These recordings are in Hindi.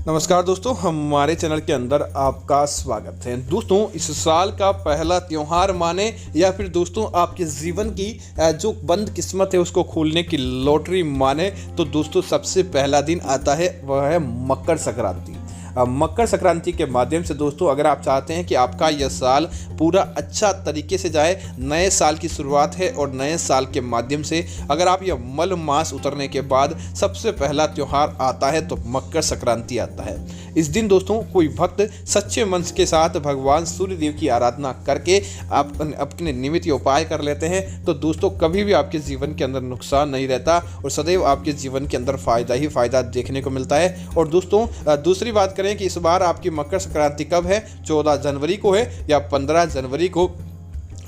नमस्कार दोस्तों, हमारे चैनल के अंदर आपका स्वागत है। दोस्तों, इस साल का पहला त्यौहार माने या फिर दोस्तों आपके जीवन की जो बंद किस्मत है उसको खोलने की लॉटरी माने तो दोस्तों सबसे पहला दिन आता है वह है मकर संक्रांति। मकर संक्रांति के माध्यम से दोस्तों अगर आप चाहते हैं कि आपका यह साल पूरा अच्छा तरीके से जाए, नए साल की शुरुआत है और नए साल के माध्यम से अगर आप यह मल मास उतरने के बाद सबसे पहला त्यौहार आता है तो मकर संक्रांति आता है। इस दिन दोस्तों कोई भक्त सच्चे मन के साथ भगवान सूर्य देव की आराधना करके आप अपने निमित्त उपाय कर लेते हैं तो दोस्तों कभी भी आपके जीवन के अंदर नुकसान नहीं रहता और सदैव आपके जीवन के अंदर फायदा ही फायदा देखने को मिलता है। और दोस्तों दूसरी बात करें कि इस बार आपकी मकर संक्रांति कब है, 14 जनवरी को है या 15 जनवरी को,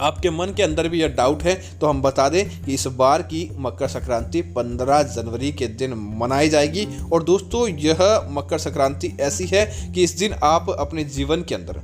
आपके मन के अंदर भी यह डाउट है तो हम बता दें कि इस बार की मकर संक्रांति 15 जनवरी के दिन मनाई जाएगी। और दोस्तों यह मकर संक्रांति ऐसी है कि इस दिन आप अपने जीवन के अंदर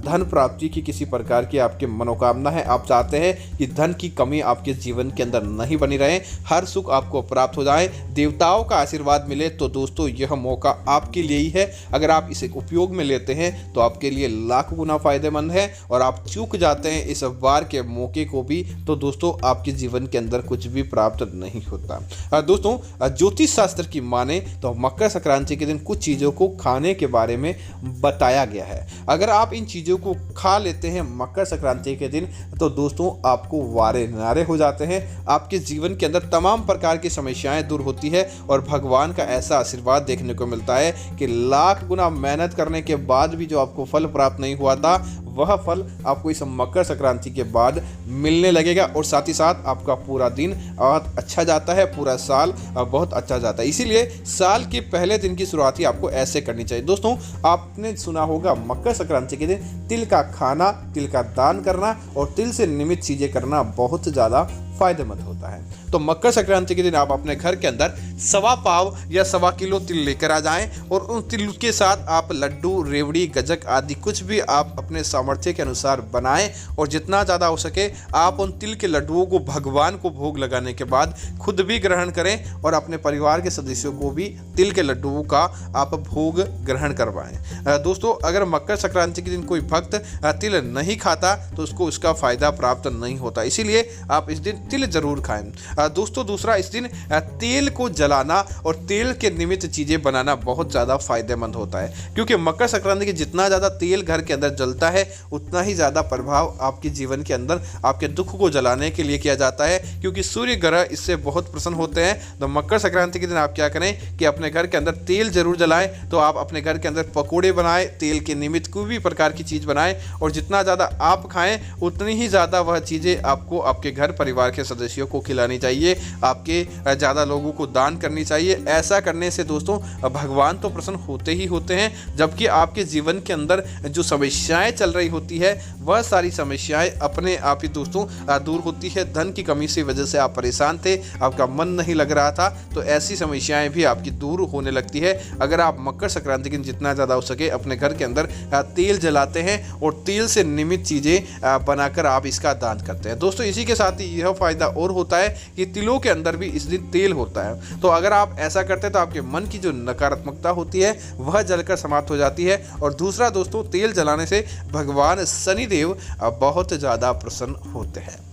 धन प्राप्ति की किसी प्रकार की आपकी मनोकामना है, आप चाहते हैं कि धन की कमी आपके जीवन के अंदर नहीं बनी रहे, हर सुख आपको प्राप्त हो जाए, देवताओं का आशीर्वाद मिले तो दोस्तों यह मौका आपके लिए ही है। अगर आप इसे उपयोग में लेते हैं तो आपके लिए लाख गुना फायदेमंद है और आप चूक जाते हैं इस बार के मौके को भी तो दोस्तों आपके जीवन के अंदर कुछ भी प्राप्त नहीं होता। दोस्तों ज्योतिष शास्त्र की माने तो मकर संक्रांति के दिन कुछ चीजों को खाने के बारे में बताया गया है। अगर आप इन चीजों को खा लेते हैं मकर संक्रांति के दिन तो दोस्तों आपको वारे नारे हो जाते हैं, आपके जीवन के अंदर तमाम प्रकार की समस्याएं दूर होती है और भगवान का ऐसा आशीर्वाद देखने को मिलता है कि लाख गुना मेहनत करने के बाद भी जो आपको फल प्राप्त नहीं हुआ था वह फल आपको इस मकर संक्रांति के बाद मिलने लगेगा और साथ ही साथ आपका पूरा दिन बहुत अच्छा जाता है, पूरा साल बहुत अच्छा जाता है। इसीलिए साल के पहले दिन की शुरुआत ही आपको ऐसे करनी चाहिए। दोस्तों आपने सुना होगा मकर संक्रांति के दिन तिल का खाना, तिल का दान करना और तिल से निर्मित चीजें करना बहुत ज़्यादा फायदेमंद होता है। तो मकर संक्रांति के दिन आप अपने घर के अंदर 1.25 पाव या 1.25 किलो तिल लेकर आ जाएं और उन तिल के साथ आप लड्डू, रेवड़ी, गजक आदि कुछ भी आप अपने सामर्थ्य के अनुसार बनाएं और जितना ज़्यादा हो सके आप उन तिल के लड्डुओं को भगवान को भोग लगाने के बाद खुद भी ग्रहण करें और अपने परिवार के सदस्यों को भी तिल के लड्डुओं का आप भोग ग्रहण करवाएं। दोस्तों अगर मकर संक्रांति के दिन कोई भक्त तिल नहीं खाता तो उसको उसका फायदा प्राप्त नहीं होता, इसीलिए आप इस दिन तिल जरूर खाएं। दोस्तों दूसरा, इस दिन तेल को जलाना और तेल के निमित्त चीजें बनाना बहुत ज्यादा फायदेमंद होता है, क्योंकि मकर संक्रांति के जितना ज्यादा तेल घर के अंदर जलता है उतना ही ज्यादा प्रभाव आपके जीवन के अंदर आपके दुख को जलाने के लिए किया जाता है, क्योंकि सूर्य ग्रह इससे बहुत प्रसन्न होते हैं। तो मकर संक्रांति के दिन आप क्या करें कि अपने घर के अंदर तेल जरूर जलाएं। तो आप अपने घर के अंदर पकौड़े बनाएं, तेल के निमित्त कोई भी प्रकार की चीज बनाएं और जितना ज्यादा आप खाएं उतनी ही ज्यादा वह चीजें आपको आपके घर परिवार के सदस्यों को खिलानी चाहिए, आपके ज़्यादा लोगों को दान करनी चाहिए। ऐसा करने से दोस्तों भगवान तो प्रसन्न होते ही होते हैं, जबकि आपके जीवन के अंदर जो समस्याएं चल रही होती है वह सारी समस्याएं अपने आप ही दोस्तों दूर होती है। धन की कमी से वजह से आप परेशान थे, आपका मन नहीं लग रहा था, तो ऐसी समस्याएं भी आपकी दूर होने लगती है अगर आप मकर संक्रांति के दिन जितना ज़्यादा हो सके अपने घर के अंदर तेल जलाते हैं और तेल से निर्मित चीज़ें बनाकर आप इसका दान करते हैं। दोस्तों इसी के साथ ही यह फायदा और होता है कि तिलों के अंदर भी इस दिन तेल होता है, तो अगर आप ऐसा करते हैं तो आपके मन की जो नकारात्मकता होती है वह जलकर समाप्त हो जाती है। और दूसरा दोस्तों, तेल जलाने से भगवान शनिदेव बहुत ज़्यादा प्रसन्न होते हैं।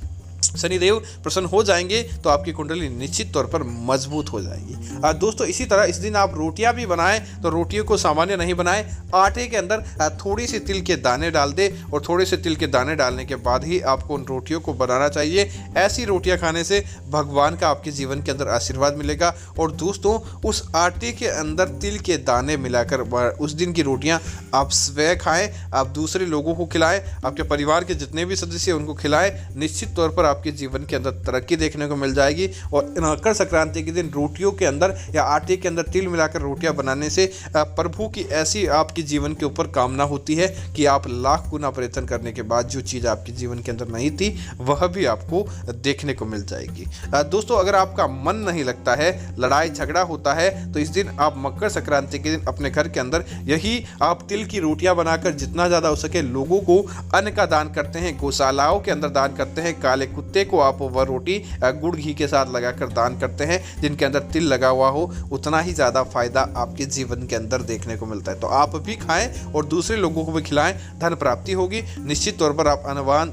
शनिदेव प्रसन्न हो जाएंगे तो आपकी कुंडली निश्चित तौर पर मजबूत हो जाएगी। दोस्तों इसी तरह इस दिन आप रोटियां भी बनाएं तो रोटियों को सामान्य नहीं बनाएं, आटे के अंदर थोड़ी सी तिल के दाने डाल दें और थोड़े से तिल के दाने डालने के बाद ही आपको उन रोटियों को बनाना चाहिए। ऐसी रोटियां खाने से भगवान का आपके जीवन के अंदर आशीर्वाद मिलेगा। और दोस्तों उस आटे के अंदर तिल के दाने मिलाकर उस दिन की रोटियाँ आप स्वयं खाएँ, आप दूसरे लोगों को खिलाएँ, आपके परिवार के जितने भी सदस्य उनको खिलाएँ, निश्चित तौर पर आपके जीवन के अंदर तरक्की देखने को मिल जाएगी। और मकर संक्रांति के दिन रोटियों के अंदर या आटे के अंदर तिल मिलाकर रोटियां बनाने से प्रभु की ऐसी आपके जीवन के ऊपर कामना होती है कि आप लाख गुना प्रयत्न करने के बाद जो चीज़ आपके जीवन के अंदर नहीं थी वह भी आपको देखने को मिल जाएगी। दोस्तों अगर आपका मन नहीं लगता है, लड़ाई झगड़ा होता है, तो इस दिन आप मकर संक्रांति के दिन अपने घर के अंदर यही आप तिल की रोटियां बनाकर जितना ज़्यादा हो सके लोगों को अन्न का दान करते हैं, गौशालाओं के अंदर दान करते हैं, काले कुत्ते को आप वह रोटी गुड़ घी के साथ लगाकर दान करते हैं जिनके अंदर तिल लगा हुआ हो, उतना ही ज़्यादा फायदा आपके जीवन के अंदर देखने को मिलता है। तो आप भी खाएं और दूसरे लोगों को भी खिलाएं, धन प्राप्ति होगी, निश्चित तौर पर आप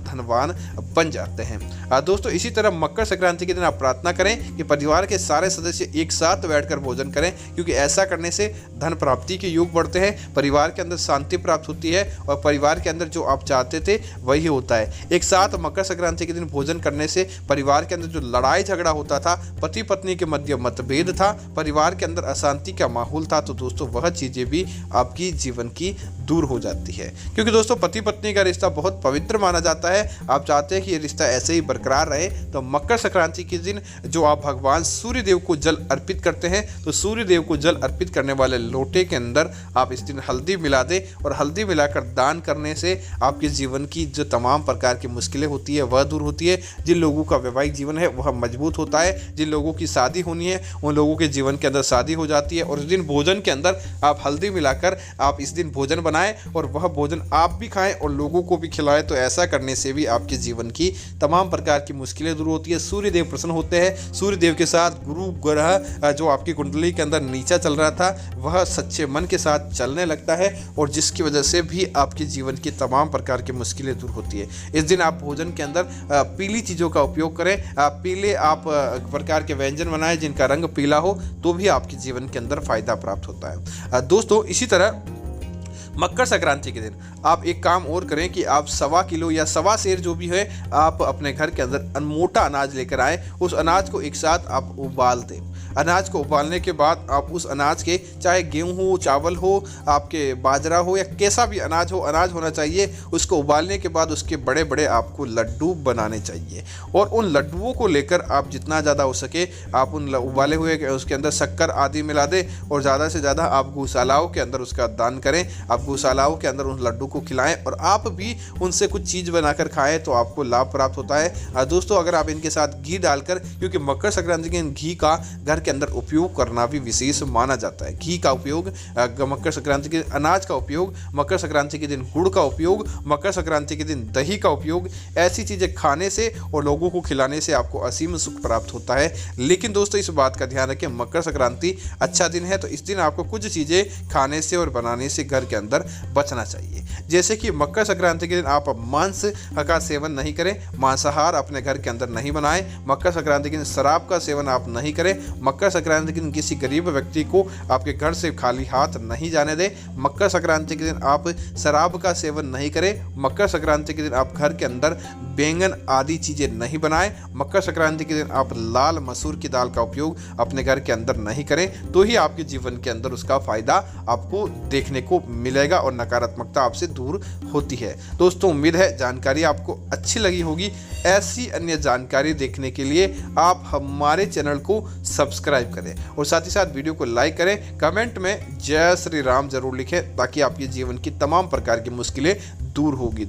धनवान बन जाते हैं। दोस्तों इसी तरह मकर संक्रांति के दिन आप प्रार्थना करें कि परिवार के सारे सदस्य एक साथ बैठकर भोजन करें, क्योंकि ऐसा करने से धन प्राप्ति के योग बढ़ते हैं, परिवार के अंदर शांति प्राप्त होती है और परिवार के अंदर जो आप चाहते थे वही होता है। एक साथ मकर संक्रांति के दिन भोजन करने से परिवार के अंदर जो लड़ाई झगड़ा होता था, पति पत्नी के मध्य मतभेद था, परिवार के अंदर अशांति का माहौल था, तो दोस्तों वह चीजें भी आपकी जीवन की दूर हो जाती है। क्योंकि दोस्तों पति पत्नी का रिश्ता बहुत पवित्र माना जाता है। आप चाहते हैं कि ये रिश्ता ऐसे ही बरकरार रहे, तो मकर संक्रांति के दिन जो आप भगवान सूर्य देव को जल अर्पित करते हैं, तो सूर्य देव को जल अर्पित करने वाले लोटे के अंदर आप इस दिन हल्दी मिला दें और हल्दी मिलाकर दान करने से आपके जीवन की जो तमाम प्रकार की मुश्किलें होती है वह दूर होती है। जिन लोगों का वैवाहिक जीवन है वह मजबूत होता है, जिन लोगों की शादी होनी है उन लोगों के जीवन के अंदर शादी हो जाती है। और इस दिन भोजन के अंदर आप हल्दी मिलाकर आप इस दिन भोजन बनाएं और वह भोजन आप भी खाएं और लोगों को भी खिलाएं, तो ऐसा करने से भी आपके जीवन की तमाम प्रकार की मुश्किलें दूर होती है। सूर्य देव प्रसन्न होते हैं। सूर्य देव के साथ गुरु ग्रह जो आपकी कुंडली के अंदर नीचा चल रहा था वह सच्चे मन के साथ चलने लगता है और जिसकी वजह से भी आपके जीवन की तमाम प्रकार की मुश्किलें दूर होती है। इस दिन आप भोजन के अंदर पीली चीज़ों का उपयोग करें, पीले आप प्रकार के व्यंजन बनाएं जिनका रंग पीला हो, तो भी आपके जीवन के अंदर फायदा प्राप्त होता है। दोस्तों इसी तरह मकर संक्रांति के दिन आप एक काम और करें कि आप 1.25 किलो या 1.25 सेर जो भी है आप अपने घर के अंदर मोटा अनाज लेकर आए। उस अनाज को एक साथ आप उबाल दें। अनाज को उबालने के बाद आप उस अनाज के, चाहे गेहूं हो, चावल हो, आपके बाजरा हो या कैसा भी अनाज हो, अनाज होना चाहिए, उसको उबालने के बाद उसके बड़े बड़े आपको लड्डू बनाने चाहिए और उन लड्डुओं को लेकर आप जितना ज़्यादा हो सके आप उन उबाले हुए उसके अंदर शक्कर आदि मिला दें और ज़्यादा से ज़्यादा आप गौशालाओं के अंदर उसका दान करें। आप गौशालाओं के अंदर उन लड्डू को खिलाएं और आप भी उनसे कुछ चीज़ बनाकर खाएं, तो आपको लाभ प्राप्त होता है। दोस्तों अगर आप इनके साथ घी डालकर, क्योंकि मकर संक्रांति के घी का घर के अंदर उपयोग करना भी विशेष माना जाता है। घी का उपयोग मकर संक्रांति के दिन, अनाज का उपयोग मकर संक्रांति के दिन, गुड़ का उपयोग मकर संक्रांति के दिन, दही का उपयोग, ऐसी चीजें खाने से और लोगों को खिलाने से आपको असीम सुख प्राप्त होता है। लेकिन दोस्तों इस बात का ध्यान रखें, मकर संक्रांति अच्छा दिन है, तो इस दिन आपको कुछ चीजें खाने से और बनाने से घर के अंदर बचना चाहिए। जैसे कि मकर संक्रांति के दिन आप मांस का सेवन नहीं करें, मांसाहार अपने घर के अंदर नहीं बनाएं। मकर संक्रांति के दिन शराब का सेवन आप नहीं करें। मकर संक्रांति के दिन किसी गरीब व्यक्ति को आपके घर से खाली हाथ नहीं जाने दें। मकर संक्रांति के दिन आप शराब का सेवन नहीं करें। मकर संक्रांति के दिन आप घर के अंदर बैंगन आदि चीज़ें नहीं बनाएं। मकर संक्रांति के दिन आप लाल मसूर की दाल का उपयोग अपने घर के अंदर नहीं करें, तो ही आपके जीवन के अंदर उसका फायदा आपको देखने को मिलेगा और नकारात्मकता आपसे दूर होती है। दोस्तों उम्मीद है जानकारी आपको अच्छी लगी होगी। ऐसी अन्य जानकारी देखने के लिए आप हमारे चैनल को सब्सक्राइब करें और साथ ही साथ वीडियो को लाइक करें। कमेंट में जय श्री राम जरूर लिखें ताकि आपके जीवन की तमाम प्रकार की मुश्किलें दूर होगी।